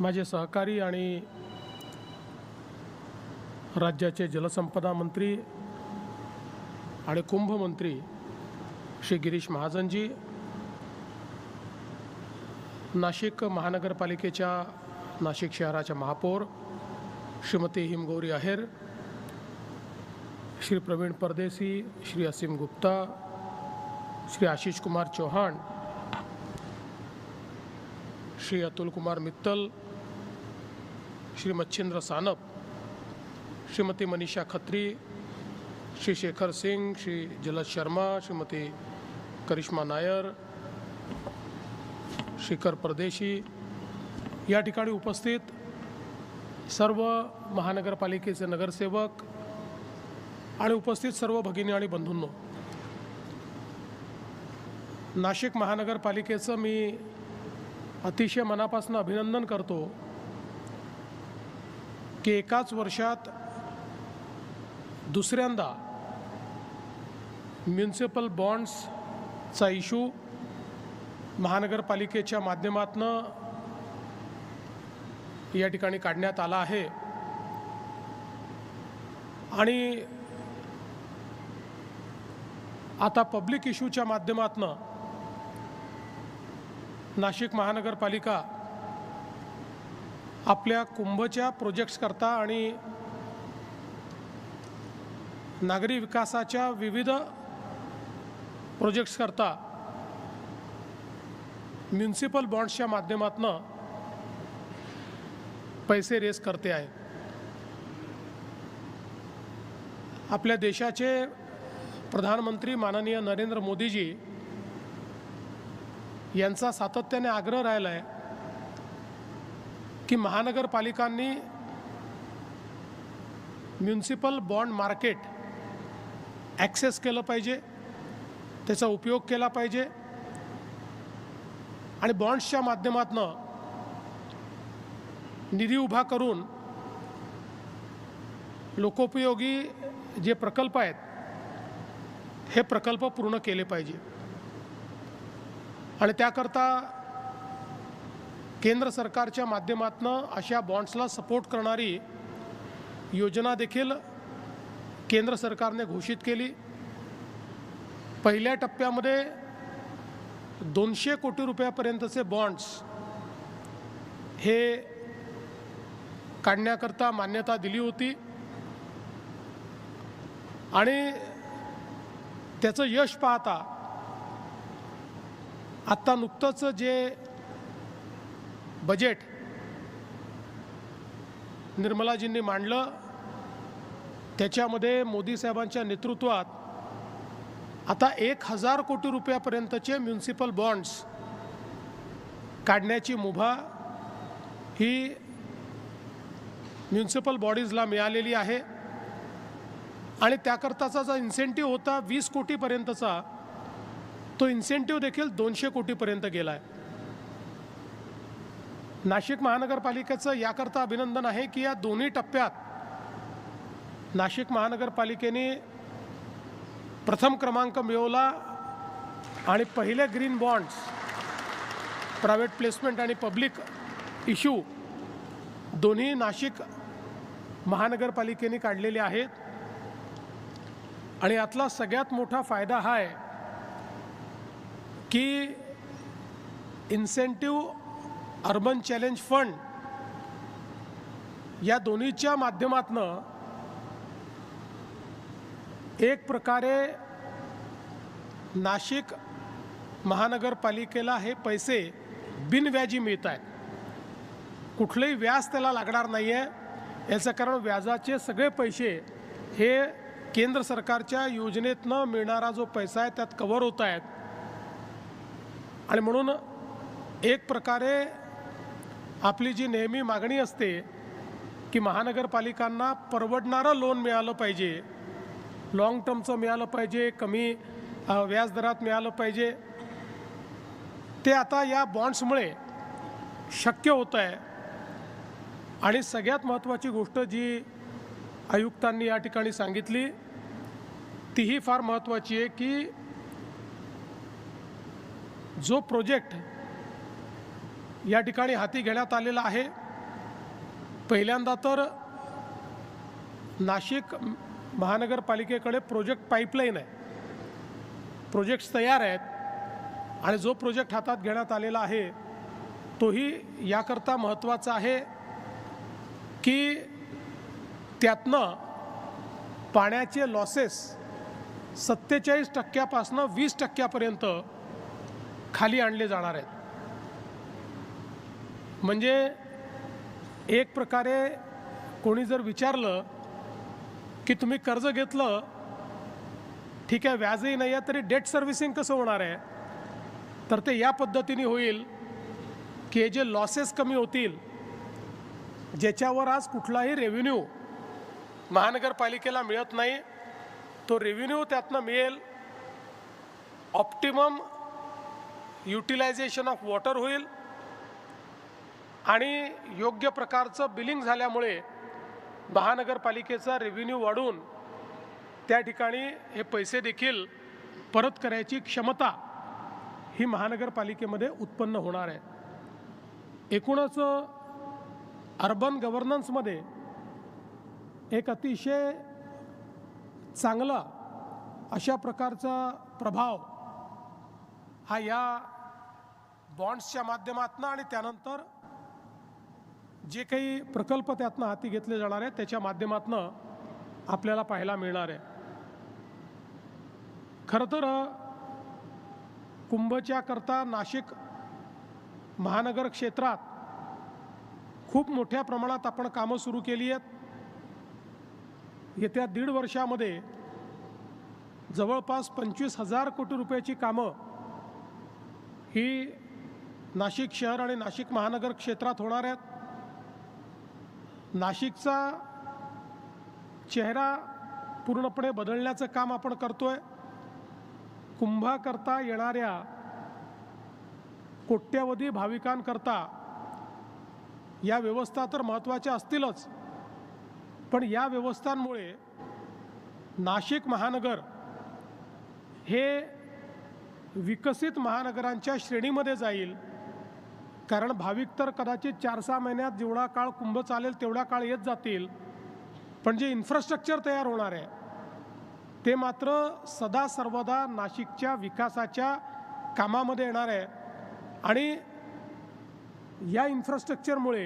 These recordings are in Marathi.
माझे सहकारी आणि राज्याचे जलसंपदा मंत्री आणि कुंभ मंत्री श्री गिरीश महाजनजी, नाशिक महानगरपालिकेच्या नाशिक शहराच्या महापौर श्रीमती हिमगौरी अहेर, श्री प्रवीण परदेसी, श्री असीम गुप्ता, श्री आशीष कुमार चौहान, श्री अतुल कुमार मित्तल, श्री मच्छिंद्र सानप, श्रीमती मनीषा खत्री, श्री शेखर सिंह, श्री जलज शर्मा, श्रीमती करिश्मा नायर, श्रीकर परदेशी, या ठिकाणी उपस्थित सर्व महानगरपालिकेचे नगरसेवक आणि उपस्थित सर्व भगिनी आणि बंधूंनो, नाशिक महानगरपालिकेचं मी अतिशय मनापासून अभिनंदन करतो की एकाच वर्षात दुसऱ्यांदा म्युनिसिपल बॉन्ड्सचा इशू महानगरपालिकेच्या माध्यमातून या ठिकाणी काढण्यात आला आहे आणि आता पब्लिक इशूच्या माध्यमातून नाशिक महानगरपालिका आपल्या कुंभच्या प्रोजेक्ट्स करता आणि नागरी विकासाच्या विविध प्रोजेक्ट्स करता म्युनिसिपल बॉन्ड्सच्या माध्यमातून पैसे रेज करते आहे। आपल्या देशाचे प्रधानमंत्री माननीय नरेंद्र मोदीजी यांचा सातत्याने आग्रह राहिला आहे की महानगरपालिकांनी म्युनिसिपल बॉन्ड मार्केट ॲक्सेस केलं पाहिजे, त्याचा उपयोग केला पाहिजे आणि बॉन्ड्सच्या माध्यमातून निधी उभा करून लोकोपयोगी जे प्रकल्प आहेत हे प्रकल्प पूर्ण केले पाहिजे आणि त्याकरता केंद्र सरकारच्या माध्यमातून अशा बॉन्ड्सला सपोर्ट करणारी योजना देखील केंद्र सरकारने घोषित केली। पहिल्या टप्प्यामध्ये 200 कोटी रुपयापर्यंतचे बॉन्ड्स हे काढण्याकरता मान्यता दिली होती आणि त्याचं यश पाहता आत्ता नुकतंच जे बजेट निर्मलाजींनी मांडलं त्याच्यामध्ये मोदी साहेबांच्या नेतृत्वात आता 1000 कोटी रुपयापर्यंतचे म्युनिसिपल बॉन्ड्स काढण्याची मुभा ही म्युनिसिपल बॉडीजला मिळालेली आहे आणि त्याकरताचा जो इन्सेंटिव्ह होता 20 कोटीपर्यंतचा तो इन्सेंटिव्ह देखील 200 कोटीपर्यंत गेला आहे। नाशिक महानगरपालिकेचं याकरता अभिनंदन आहे की या दोन्ही टप्प्यात नाशिक महानगरपालिकेने प्रथम क्रमांक मिळवला आणि पहिले ग्रीन बॉन्ड्स प्रायव्हेट प्लेसमेंट आणि पब्लिक इश्यू दोन्ही नाशिक महानगरपालिकेने काढलेले आहेत आणि यातला सगळ्यात मोठा फायदा हा आहे की इन्सेंटिव्ह अर्बन चॅलेंज फंड या दोन्हीच्या माध्यमातून एक प्रकारे नाशिक महानगरपालिकेला हे पैसे बिनव्याजी मिळत आहेत, कुठलेही व्याज त्याला लागणार नाही आहे। याचं कारण व्याजाचे सगळे पैसे हे केंद्र सरकारच्या योजनेतनं मिळणारा जो पैसा आहे त्यात कव्हर होत आहेत आणि म्हणून एक प्रकारे आपली जी नेहमी मागणी असते की महानगरपालिकांना परवडणारं लोन मिळालं पाहिजे, लॉंग टर्मचं मिळालं पाहिजे, कमी व्याजदरात मिळालं पाहिजे, ते आता या बॉन्ड्समुळे शक्य होतं आहे। आणि सगळ्यात महत्त्वाची गोष्ट जी आयुक्तांनी या ठिकाणी सांगितली तीही फार महत्त्वाची आहे की जो प्रोजेक्ट या ठिकाणी हाती घेण्यात आलेला आहे पहिल्यांदा तर नाशिक महानगरपालिकेकडे प्रोजेक्ट पाईपलाईन आहे, प्रोजेक्ट्स तयार आहेत आणि जो प्रोजेक्ट हातात घेण्यात आलेला आहे तोही याकरता महत्त्वाचा आहे की त्यातनं पाण्याचे लॉसेस 47% 20% खाली आणले जाणार आहेत. म्हणजे एक प्रकारे कोणी जर विचारलं की तुम्ही कर्ज घेतलं, ठीक आहे, व्याजही नाही आहे, तरी डेट सर्व्हिसिंग कसं होणार आहे, तर ते या पद्धतीने होईल की हे जे लॉसेस कमी होतील, ज्याच्यावर आज कुठलाही रेव्हेन्यू महानगरपालिकेला मिळत नाही, तो रेव्हेन्यू त्यातनं मिळेल. ऑप्टिमम युटिलायझेशन ऑफ वॉटर होईल आणि योग्य प्रकारचं बिलिंग झाल्यामुळे महानगरपालिकेचा रेव्हेन्यू वाढून त्या ठिकाणी हे पैसे देखील परत करायची क्षमता ही महानगरपालिकेमध्ये उत्पन्न होणार आहे. एकूणच अर्बन गव्हर्नन्समध्ये एक अतिशय चांगला अशा प्रकारचा प्रभाव हा या बॉन्ड्सच्या माध्यमातून आणि त्यानंतर जे काही प्रकल्प त्यातनं हाती घेतले जाणार आहेत त्याच्या माध्यमातून आपल्याला पाहायला मिळणार आहे. खरं तर कुंभच्या करता नाशिक महानगर क्षेत्रात खूप मोठ्या प्रमाणात आपण कामं सुरू केली आहेत. येत्या 1.5 वर्षामध्ये जवळपास 25,000 कोटी रुपयाची कामं ही नाशिक शहर आणि नाशिक महानगर क्षेत्रात होणार आहेत. नाशिकचा चेहरा पूर्णपणे बदलण्याचं काम आपण करतोय. कुंभाकरता येणाऱ्या कोट्यवधी भाविकांकरता या व्यवस्था तर महत्त्वाच्या असतीलच, पण या व्यवस्थांमुळे नाशिक महानगर हे विकसित महानगरांच्या श्रेणीमध्ये जाईल. कारण भाविक तर कदाचित 4-6 महिन्यात जेवढा काळ कुंभ चालेल तेवढा काळ येत जातील, पण जे इन्फ्रास्ट्रक्चर तयार होणार आहे ते मात्र सदा सर्वदा नाशिकच्या विकासाच्या कामामध्ये येणार आहे. आणि या इन्फ्रास्ट्रक्चरमुळे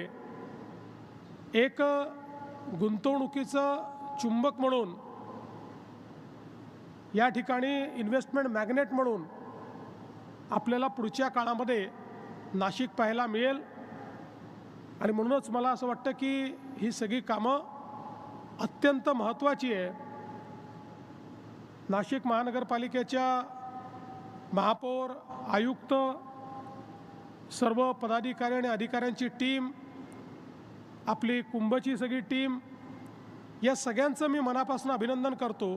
एक गुंतवणुकीचं चुंबक म्हणून, या ठिकाणी इन्व्हेस्टमेंट मॅग्नेट म्हणून आपल्याला पुढच्या काळामध्ये नाशिक पाहायला मिळेल. आणि म्हणूनच मला असं वाटतं की ही सगळी कामं अत्यंत महत्त्वाची आहे. नाशिक महानगरपालिकेच्या महापौर, आयुक्त, सर्व पदाधिकारी आणि अधिकाऱ्यांची टीम, आपली कुंभची सगळी टीम, या सगळ्यांचं मी मनापासून अभिनंदन करतो.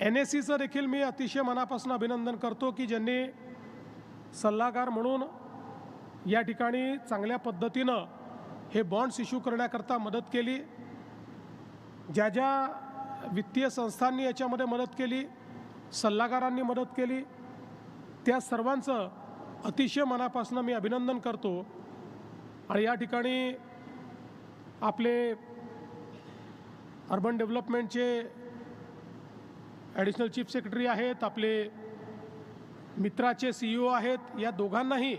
NSEचं देखील मी अतिशय मनापासून अभिनंदन करतो की ज्यांनी सल्लागार म्हणून या ठिकाणी चांगल्या पद्धतीनं हे बॉन्ड्स इश्यू करण्याकरता मदत केली. ज्या ज्या वित्तीय संस्थांनी याच्यामध्ये मदत केली, सल्लागारांनी मदत केली, त्या सर्वांचं अतिशय मनापासून मी अभिनंदन करतो. आणि या ठिकाणी आपले अर्बन डेव्हलपमेंटचे ॲडिशनल चीफ सेक्रेटरी आहेत, आपले मित्राचे CEO आहेत, या दोघांनाही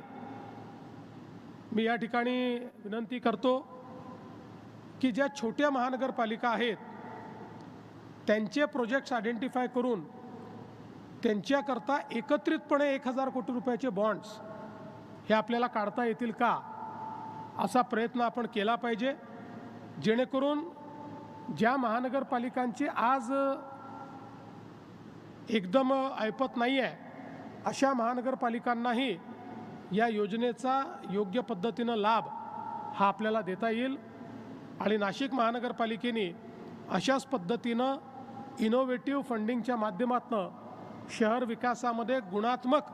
मी या ठिकाणी विनंती करतो की ज्या छोट्या महानगरपालिका आहेत त्यांचे प्रोजेक्ट्स आयडेंटिफाय करून त्यांच्याकरता एकत्रितपणे 1,000 कोटी रुपयाचे बॉन्ड्स हे आपल्याला काढता येतील का, असा प्रयत्न आपण केला पाहिजे. जेणेकरून ज्या महानगरपालिकांची आज एकदम ऐपत नाही आहे अशा महानगरपालिकांनाही या योजनेचा योग्य पद्धतीनं लाभ हा आपल्याला देता येईल. आणि नाशिक महानगरपालिकेने अशाच पद्धतीनं इनोव्हेटिव्ह फंडिंगच्या माध्यमातून शहर विकासामध्ये गुणात्मक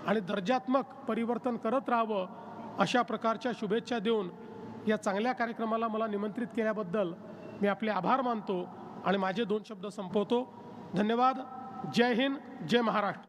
आणि दर्जात्मक परिवर्तन करत राहावं, अशा प्रकारच्या शुभेच्छा देऊन या चांगल्या कार्यक्रमाला मला निमंत्रित केल्याबद्दल मी आपले आभार मानतो आणि माझे 2 शब्द संपवतो. धन्यवाद. जय हिंद, जय महाराष्ट्र.